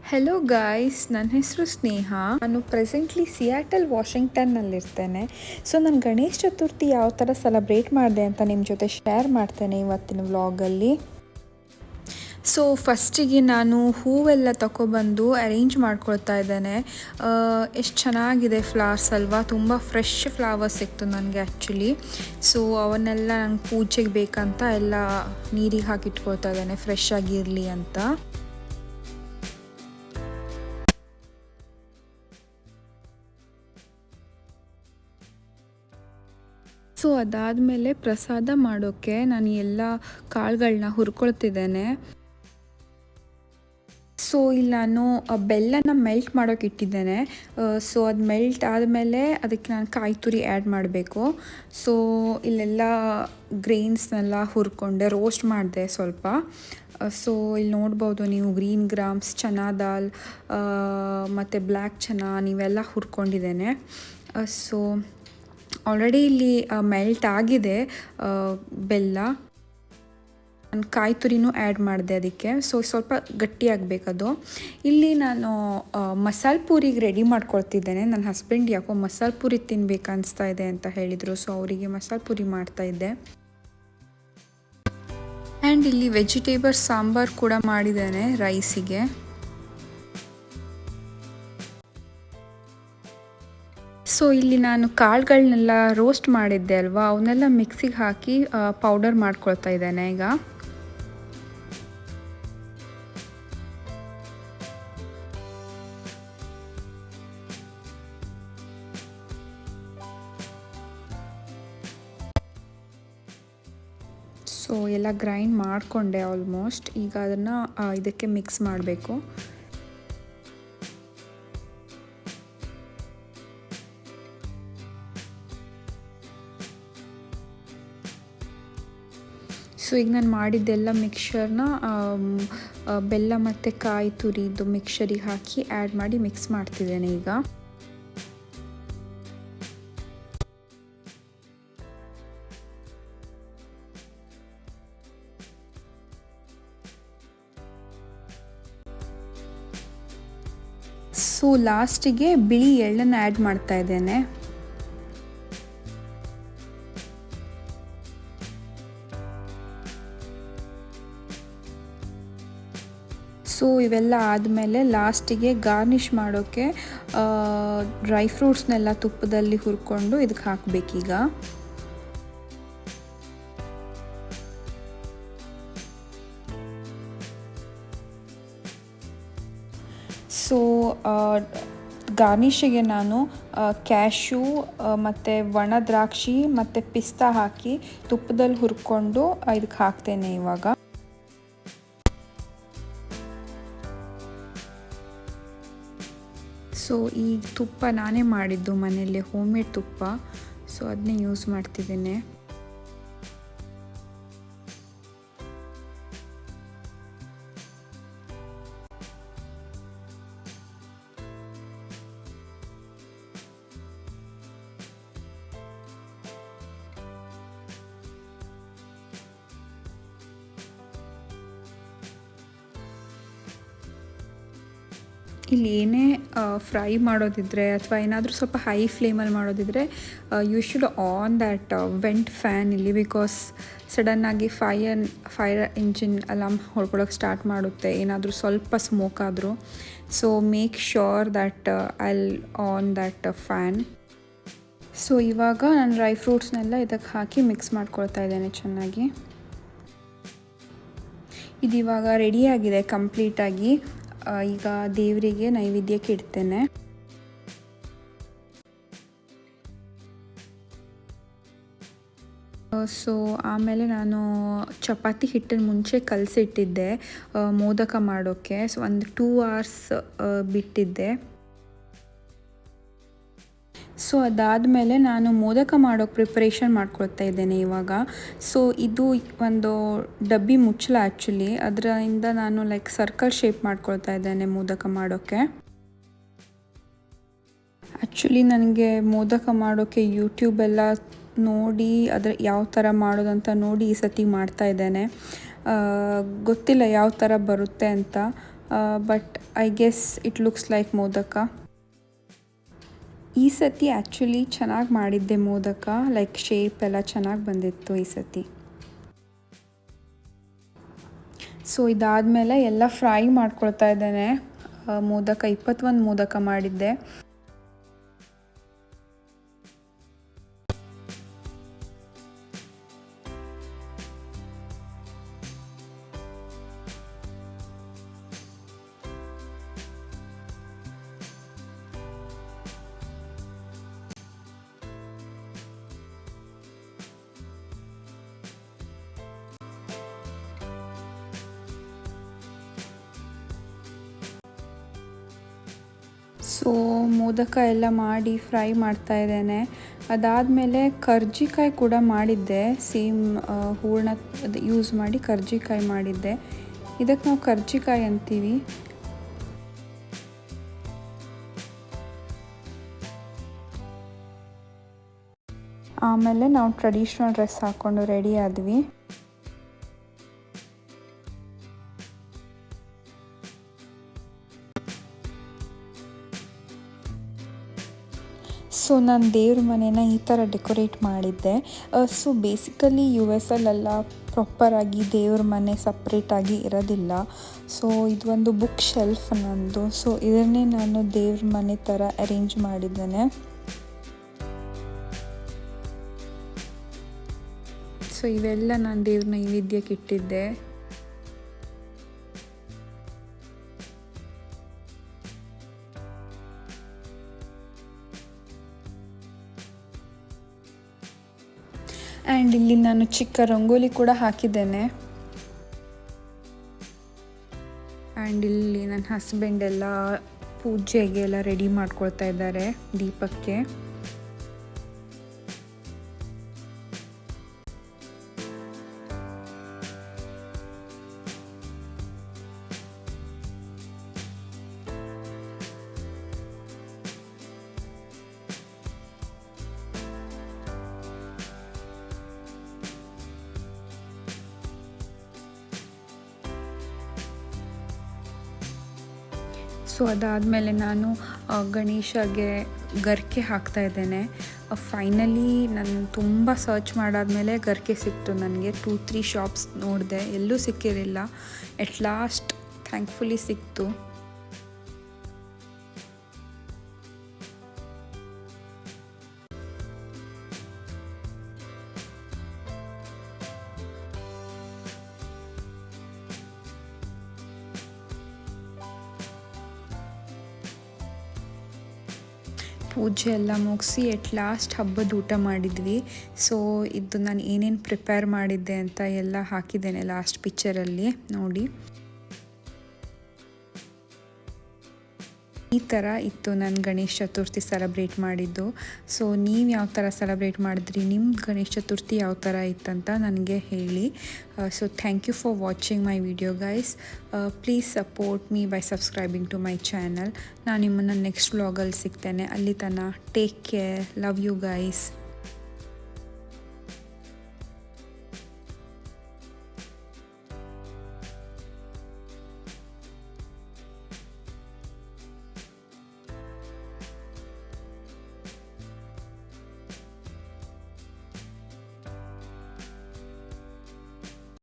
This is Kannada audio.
ಹೆಲೋ ಗಾಯ್ಸ್, ನನ್ನ ಹೆಸರು ಸ್ನೇಹ. ನಾನು ಪ್ರೆಸೆಂಟ್ಲಿ ಸಿಯಾಟಲ್ ವಾಷಿಂಗ್ಟನ್ನಲ್ಲಿರ್ತೇನೆ. ಸೊ ನಾನು ಗಣೇಶ ಚತುರ್ಥಿ ಯಾವ ಥರ ಸೆಲೆಬ್ರೇಟ್ ಮಾಡಿದೆ ಅಂತ ನಿಮ್ಮ ಜೊತೆ ಶೇರ್ ಮಾಡ್ತೇನೆ ಇವತ್ತಿನ ವ್ಲಾಗಲ್ಲಿ. ಸೊ ಫಸ್ಟಿಗೆ ನಾನು ಹೂವೆಲ್ಲ ತಗೊಬಂದು ಅರೇಂಜ್ ಮಾಡ್ಕೊಳ್ತಾ ಇದ್ದೇನೆ. ಎಷ್ಟು ಚೆನ್ನಾಗಿದೆ ಫ್ಲವರ್ಸ್ ಅಲ್ವಾ, ತುಂಬ ಫ್ರೆಶ್ ಫ್ಲವರ್ಸ್ ಸಿಕ್ತು ನನಗೆ ಆ್ಯಕ್ಚುಲಿ. ಸೊ ಅವನ್ನೆಲ್ಲ ನಂಗೆ ಪೂಜೆಗೆ ಬೇಕಂತ ಎಲ್ಲ ನೀರಿಗೆ ಹಾಕಿಟ್ಕೊಳ್ತಾ ಇದ್ದೇನೆ, ಫ್ರೆಶ್ ಆಗಿರಲಿ ಅಂತ. ಸೊ ಅದಾದಮೇಲೆ ಪ್ರಸಾದ ಮಾಡೋಕ್ಕೆ ನಾನು ಎಲ್ಲ ಕಾಳುಗಳನ್ನ ಹುರ್ಕೊಳ್ತಿದ್ದೇನೆ. ಸೊ ಇಲ್ಲಿ ನಾನು ಬೆಲ್ಲನ ಮೆಲ್ಟ್ ಮಾಡೋಕೆ ಇಟ್ಟಿದ್ದೇನೆ. ಸೊ ಅದು ಮೆಲ್ಟ್ ಆದಮೇಲೆ ಅದಕ್ಕೆ ನಾನು ಕಾಯಿ ತುರಿ ಆ್ಯಡ್ ಮಾಡಬೇಕು. ಸೊ ಇಲ್ಲೆಲ್ಲ ಗ್ರೇನ್ಸ್ನೆಲ್ಲ ಹುರ್ಕೊಂಡೆ, ರೋಸ್ಟ್ ಮಾಡಿದೆ ಸ್ವಲ್ಪ. ಸೊ ಇಲ್ಲಿ ನೋಡ್ಬೋದು ನೀವು, ಗ್ರೀನ್ ಗ್ರಾಮ್ಸ್, ಚನಾ ದಾಲ್ ಮತ್ತು ಬ್ಲ್ಯಾಕ್ ಚನಾ ನೀವೆಲ್ಲ ಹುರ್ಕೊಂಡಿದ್ದೇನೆ. ಸೊ ಆಲ್ರೆಡಿ ಇಲ್ಲಿ ಮೆಲ್ಟ್ ಆಗಿದೆ ಬೆಲ್ಲ. ನಾನು ಕಾಯಿ ತುರಿನೂ ಆ್ಯಡ್ ಮಾಡಿದೆ ಅದಕ್ಕೆ. ಸೊ ಸ್ವಲ್ಪ ಗಟ್ಟಿಯಾಗಬೇಕದು. ಇಲ್ಲಿ ನಾನು ಮಸಾಲೆ ಪೂರಿಗೆ ರೆಡಿ ಮಾಡ್ಕೊಳ್ತಿದ್ದೇನೆ. ನನ್ನ ಹಸ್ಬೆಂಡ್ ಯಾಕೋ ಮಸಾಲೆ ಪೂರಿ ತಿನ್ಬೇಕು ಅನಿಸ್ತಾ ಇದೆ ಅಂತ ಹೇಳಿದರು. ಸೊ ಅವರಿಗೆ ಮಸಾಲೆ ಪೂರಿ ಮಾಡ್ತಾಯಿದ್ದೆ. ಆ್ಯಂಡ್ ಇಲ್ಲಿ ವೆಜಿಟೇಬಲ್ ಸಾಂಬಾರು ಕೂಡ ಮಾಡಿದ್ದೇನೆ ರೈಸಿಗೆ. ಸೊ ಇಲ್ಲಿ ನಾನು ಕಾಳುಗಳನ್ನೆಲ್ಲ ರೋಸ್ಟ್ ಮಾಡಿದ್ದೆ ಅಲ್ವಾ, ಅವನ್ನೆಲ್ಲ ಮಿಕ್ಸಿಗೆ ಹಾಕಿ ಪೌಡರ್ ಮಾಡ್ಕೊಳ್ತಾ ಇದ್ದೇನೆ ಈಗ. ಸೊ ಎಲ್ಲ ಗ್ರೈಂಡ್ ಮಾಡಿಕೊಂಡೆ ಆಲ್ಮೋಸ್ಟ್. ಈಗ ಅದನ್ನು ಇದಕ್ಕೆ ಮಿಕ್ಸ್ ಮಾಡಬೇಕು. ಸೊ ಈಗ ನಾನು ಮಾಡಿದ್ದೆಲ್ಲ ಮಿಕ್ಸರ್ನ ಬೆಲ್ಲ ಮತ್ತು ಕಾಯಿ ತುರಿದು ಮಿಕ್ಸರಿಗೆ ಹಾಕಿ ಆ್ಯಡ್ ಮಾಡಿ ಮಿಕ್ಸ್ ಮಾಡ್ತಿದ್ದೇನೆ ಈಗ. ಸೊ ಲಾಸ್ಟಿಗೆ ಬಿಳಿ ಎಳ್ಳನ್ನು ಆ್ಯಡ್ ಮಾಡ್ತಾ ಇದ್ದೇನೆ. ಸೊ ಇವೆಲ್ಲ ಆದಮೇಲೆ ಲಾಸ್ಟಿಗೆ ಗಾರ್ನಿಷ್ ಮಾಡೋಕ್ಕೆ ಡ್ರೈ ಫ್ರೂಟ್ಸ್ನೆಲ್ಲ ತುಪ್ಪದಲ್ಲಿ ಹುರ್ಕೊಂಡು ಇದಕ್ಕೆ ಹಾಕಬೇಕೀಗ. ಸೊ ಗಾರ್ನಿಷಿಗೆ ನಾನು ಕ್ಯಾಶ್ಯೂ ಮತ್ತು ಒಣ ದ್ರಾಕ್ಷಿ ಮತ್ತು ಪಿಸ್ತಾ ಹಾಕಿ ತುಪ್ಪದಲ್ಲಿ ಹುರ್ಕೊಂಡು ಇದಕ್ಕೆ ಹಾಕ್ತೇನೆ ಇವಾಗ. ಸೊ ಈ ತುಪ್ಪ ನಾನೇ ಮಾಡಿದ್ದು ಮನೆಯಲ್ಲೇ, ಹೋಮ್ ಮೇಡ್ ತುಪ್ಪ. ಸೊ ಅದನ್ನೇ ಯೂಸ್ ಮಾಡ್ತಿದ್ದೇನೆ. ಇಲ್ಲಿ ಏನೇ ಫ್ರೈ ಮಾಡೋದಿದ್ರೆ ಅಥವಾ ಏನಾದರೂ ಸ್ವಲ್ಪ ಹೈ ಫ್ಲೇಮಲ್ಲಿ ಮಾಡೋದಿದ್ರೆ you should on that vent fan ಇಲ್ಲಿ, ಬಿಕಾಸ್ ಸಡನ್ನಾಗಿ ಫೈರ್ ಇಂಜಿನ್ ಅಲಾರ್ಮ್ ಹೊಡ್ಕೊಳ್ಳೋಕೆ ಸ್ಟಾರ್ಟ್ ಮಾಡುತ್ತೆ ಏನಾದರೂ ಸ್ವಲ್ಪ ಸ್ಮೋಕ್ ಆದರೂ. So make sure that I'll on that fan. So ಇವಾಗ ನಾನು ಡ್ರೈ ಫ್ರೂಟ್ಸ್ನೆಲ್ಲ ಇದಕ್ಕೆ ಹಾಕಿ ಮಿಕ್ಸ್ ಮಾಡ್ಕೊಳ್ತಾ ಇದ್ದೇನೆ ಚೆನ್ನಾಗಿ. ಇದಿವಾಗ ರೆಡಿಯಾಗಿದೆ ಕಂಪ್ಲೀಟಾಗಿ. ಈಗ ದೇವರಿಗೆ ನೈವೇದ್ಯಕ್ಕೆ ಇಡ್ತೇನೆ. ಸೊ ಆಮೇಲೆ ನಾನು ಚಪಾತಿ ಹಿಟ್ಟನ್ನು ಮುಂಚೆ ಕಲಸಿಟ್ಟಿದ್ದೆ ಮೋದಕ ಮಾಡೋಕ್ಕೆ. ಸೊ ಒಂದು 2 hours ಬಿಟ್ಟಿದ್ದೆ. ಸೊ ಅದಾದಮೇಲೆ ನಾನು ಮೋದಕ ಮಾಡೋಕ್ಕೆ ಪ್ರಿಪ್ರೇಷನ್ ಮಾಡ್ಕೊಳ್ತಾ ಇದ್ದೇನೆ ಇವಾಗ. ಸೊ ಇದು ಒಂದು ಡಬ್ಬಿ ಮುಚ್ಚಳ ಆ್ಯಕ್ಚುಲಿ, ಅದರಿಂದ ನಾನು ಲೈಕ್ ಸರ್ಕಲ್ ಶೇಪ್ ಮಾಡ್ಕೊಳ್ತಾ ಇದ್ದೇನೆ ಮೋದಕ ಮಾಡೋಕ್ಕೆ. ಆ್ಯಕ್ಚುಲಿ ನನಗೆ ಮೋದಕ ಮಾಡೋಕ್ಕೆ ಯೂಟ್ಯೂಬೆಲ್ಲ ನೋಡಿ ಅದರ ಯಾವ ಥರ ಮಾಡೋದಂತ ನೋಡಿ ಈ ಸತಿ ಮಾಡ್ತಾ ಇದ್ದೇನೆ. ಗೊತ್ತಿಲ್ಲ ಯಾವ ಥರ ಬರುತ್ತೆ ಅಂತ. But I guess it looks like modak. ಈ ಸತಿ ಆ್ಯಕ್ಚುಲಿ ಚೆನ್ನಾಗಿ ಮಾಡಿದ್ದೆ ಮೋದಕ, ಲೈಕ್ ಶೇಪ್ ಎಲ್ಲ ಚೆನ್ನಾಗಿ ಬಂದಿತ್ತು ಈ ಸತಿ. ಸೊ ಇದಾದಮೇಲೆ ಎಲ್ಲ ಫ್ರೈ ಮಾಡ್ಕೊಳ್ತಾ ಇದ್ದೇನೆ. ಮೋದಕ 21 ಮೋದಕ ಮಾಡಿದ್ದೆ. ಸೊ ಮೋದಕ ಎಲ್ಲ ಮಾಡಿ ಫ್ರೈ ಮಾಡ್ತಾ ಇದ್ದೇನೆ. ಅದಾದಮೇಲೆ ಕರ್ಜಿಕಾಯಿ ಕೂಡ ಮಾಡಿದ್ದೆ, ಸೇಮ್ ಹೂರಣ ಯೂಸ್ ಮಾಡಿ ಕರ್ಜಿಕಾಯಿ ಮಾಡಿದ್ದೆ. ಇದಕ್ಕೆ ನಾವು ಕರ್ಜಿಕಾಯಿ ಅಂತೀವಿ. ಆಮೇಲೆ ನಾವು ಟ್ರೆಡಿಷ್ನಲ್ ಡ್ರೆಸ್ ಹಾಕ್ಕೊಂಡು ರೆಡಿ ಆದ್ವಿ. ಸೊ ನಾನು ದೇವ್ರ ಮನೇನ ಈ ಥರ ಡೆಕೋರೇಟ್ ಮಾಡಿದ್ದೆ. ಸೊ ಬೇಸಿಕಲಿ US ಅಲ್ಲೆಲ್ಲ ಪ್ರಾಪರಾಗಿ ದೇವ್ರ ಮನೆ ಸಪ್ರೇಟಾಗಿ ಇರೋದಿಲ್ಲ. ಸೊ ಇದೊಂದು ಬುಕ್ ಶೆಲ್ಫ್ ನಂದು. ಸೊ ಇದನ್ನೇ ನಾನು ದೇವ್ರ ಮನೆ ಥರ ಅರೇಂಜ್ ಮಾಡಿದ್ದೇನೆ. ಸೊ ಇವೆಲ್ಲ ನಾನು ದೇವ್ರ ನೈವೇದ್ಯಕ್ಕೆ ಇಟ್ಟಿದ್ದೆ. ಆ್ಯಂಡ್ ಇಲ್ಲಿ ನಾನು ಚಿಕ್ಕ ರಂಗೋಲಿ ಕೂಡ ಹಾಕಿದ್ದೇನೆ. ಆ್ಯಂಡ್ ಇಲ್ಲಿ ನನ್ನ ಹಸ್ಬೆಂಡ್ ಎಲ್ಲ ಪೂಜೆಗೆ ಎಲ್ಲ ರೆಡಿ ಮಾಡ್ಕೊಳ್ತಾ ಇದ್ದಾರೆ ದೀಪಕ್ಕೆ. ಸೊ ಅದಾದಮೇಲೆ ನಾನು ಗಣೇಶಗೆ ಗರ್ಕೆ ಹಾಕ್ತಾ ಇದ್ದೇನೆ. ಫೈನಲಿ ನಾನು ತುಂಬ ಸರ್ಚ್ ಮಾಡಾದಮೇಲೆ ಗರ್ಕೆ ಸಿಕ್ತು ನನಗೆ. 2-3 ಶಾಪ್ಸ್ ನೋಡಿದೆ, ಎಲ್ಲೂ ಸಿಕ್ಕಿರಲಿಲ್ಲ. ಎಟ್ ಲಾಸ್ಟ್ ಥ್ಯಾಂಕ್ಫುಲಿ ಸಿಕ್ತು. ಪೂಜೆ ಎಲ್ಲ ಮುಗಿಸಿ ಎಟ್ ಲಾಸ್ಟ್ ಹಬ್ಬದ ಊಟ ಮಾಡಿದ್ವಿ. ಸೊ ಇದು ನಾನು ಏನೇನು ಪ್ರಿಪೇರ್ ಮಾಡಿದ್ದೆ ಅಂತ ಎಲ್ಲ ಹಾಕಿದ್ದೇನೆ ಲಾಸ್ಟ್ ಪಿಕ್ಚರಲ್ಲಿ ನೋಡಿ. ಈ ಥರ ಇತ್ತು ನಾನು ಗಣೇಶ ಚತುರ್ಥಿ ಸೆಲೆಬ್ರೇಟ್ ಮಾಡಿದ್ದು. ಸೊ ನೀವು ಯಾವ ಥರ ಸೆಲೆಬ್ರೇಟ್ ಮಾಡಿದ್ರಿ, ನಿಮ್ಮ ಗಣೇಶ ಚತುರ್ಥಿ ಯಾವ ಥರ ಇತ್ತಂತ ನನಗೆ ಹೇಳಿ. So thank you for watching my video guys. Please support me by subscribing to my channel. ನಾನು ನಿಮ್ಮನ್ನು ನೆಕ್ಸ್ಟ್ ವ್ಲಾಗಲ್ಲಿ ಸಿಗ್ತೇನೆ. ಅಲ್ಲಿ ತನಕ take care, love you guys.